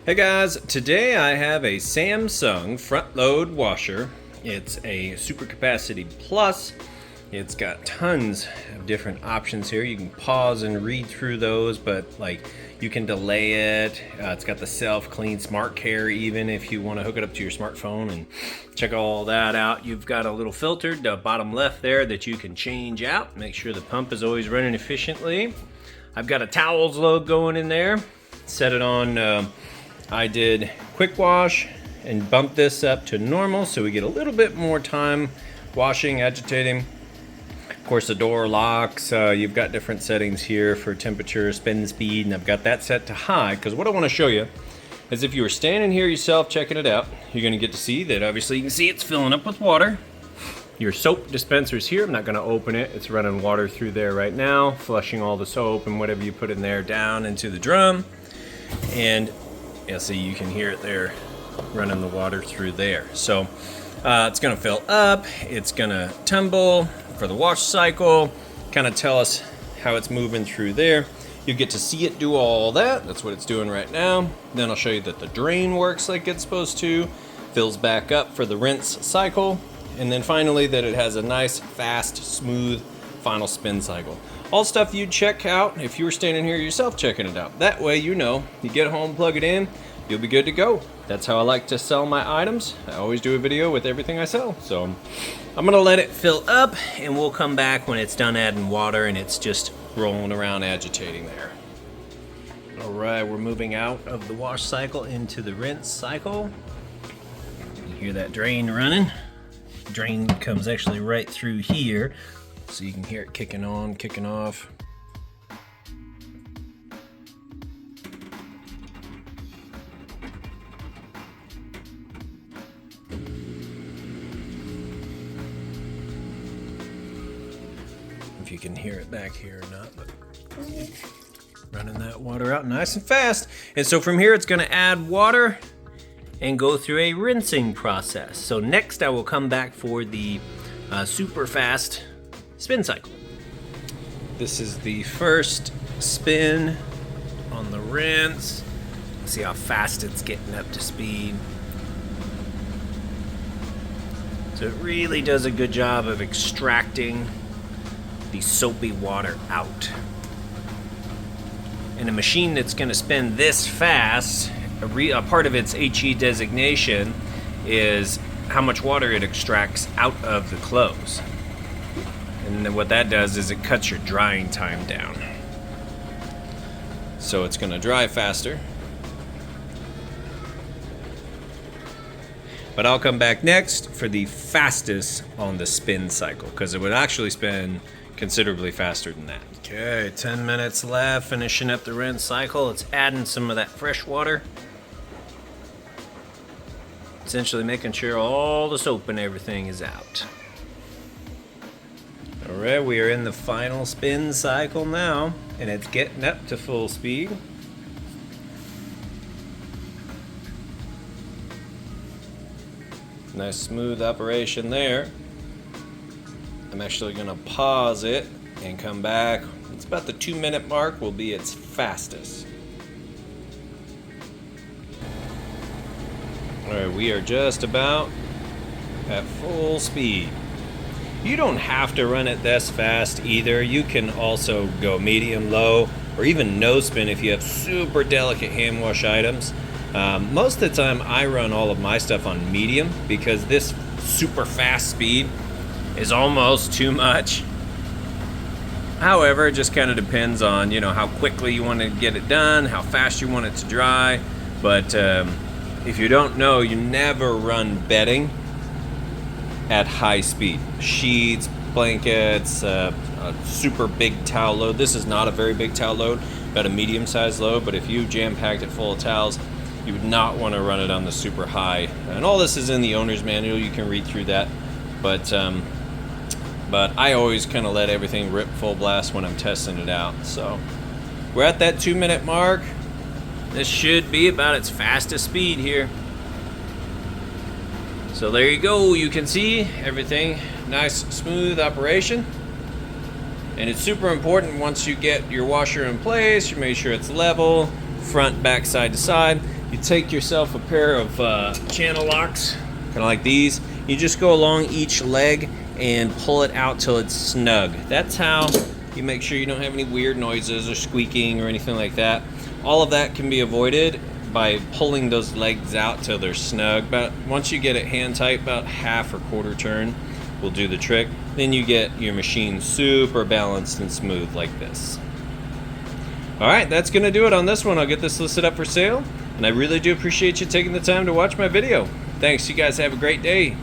Hey guys, today I have a Samsung front load washer. It's a super capacity plus. It's got tons of different options here. You can pause and read through those, but you can delay it. It's got the self clean smart care even if you want to hook it up to your smartphone and check all that out. You've got a little filter the bottom left there that you can change out. Make sure the pump is always running efficiently. I've got a towels load going in there. Set it on I did quick wash and bumped this up to normal so we get a little bit more time washing, agitating. Of course, the door locks. You've got different settings here for temperature, spin speed, and I've got that set to high because what I want to show you is if you were standing here yourself checking it out, you're going to get to see that obviously you can see it's filling up with water. Your soap dispenser's here. I'm not going to open it. It's running water through there right now, flushing all the soap and whatever you put in there down into the drum. And yeah, see, you can hear it there running the water through there. So it's gonna fill up, it's gonna tumble for the wash cycle, kind of tell us how it's moving through there. You get to see it do all that. That's what it's doing right now. Then I'll show you that the drain works like it's supposed to, fills back up for the rinse cycle, and then finally that it has a nice, fast, smooth final spin cycle. All stuff you'd check out if you were standing here yourself checking it out. That way you know, you get home, plug it in, you'll be good to go. That's how I like to sell my items. I always do a video with everything I sell. So I'm gonna let it fill up and we'll come back when it's done adding water and it's just rolling around agitating there. All right, we're moving out of the wash cycle into the rinse cycle. You hear that drain running. Drain comes actually right through here. So you can hear it kicking on, kicking off. If you can hear it back here or not, but running that water out nice and fast. And so from here it's gonna add water and go through a rinsing process. So next I will come back for the super fast spin cycle. This is the first spin on the rinse. See how fast it's getting up to speed. So it really does a good job of extracting the soapy water out. And a machine that's going to spin this fast, a part of its HE designation is how much water it extracts out of the clothes. And then what that does is it cuts your drying time down. So it's gonna dry faster. But I'll come back next for the fastest on the spin cycle, because it would actually spin considerably faster than that. Okay, 10 minutes left, finishing up the rinse cycle. It's adding some of that fresh water. Essentially making sure all the soap and everything is out. All right, we are in the final spin cycle now, and it's getting up to full speed. Nice smooth operation there. I'm actually gonna pause it and come back. It's about the 2-minute mark will be its fastest. All right, we are just about at full speed. You don't have to run it this fast either. You can also go medium, low, or even no spin if you have super delicate hand wash items. Most of the time I run all of my stuff on medium because this super fast speed is almost too much. However, it just kind of depends on, how quickly you want to get it done, how fast you want it to dry. But if you don't know, you never run bedding at high speed. Sheets, blankets, a super big towel load. This is not a very big towel load, about a medium-sized load, but if you jam-packed it full of towels, you would not want to run it on the super high. And all this is in the owner's manual. You can read through that. But I always kind of let everything rip full blast when I'm testing it out. So we're at that 2-minute mark. This should be about its fastest speed here. So there you go, you can see everything, nice smooth operation. And it's super important once you get your washer in place, you make sure it's level, front, back, side to side. You take yourself a pair of channel locks, kind of like these. You just go along each leg and pull it out till it's snug. That's how you make sure you don't have any weird noises or squeaking or anything like that. All of that can be avoided by pulling those legs out till they're snug. But once you get it hand tight, about half or quarter turn will do the trick. Then you get your machine super balanced and smooth like this. All right, that's gonna do it on this one. I'll get this listed up for sale, and I really do appreciate you taking the time to watch my video. Thanks, you guys have a great day.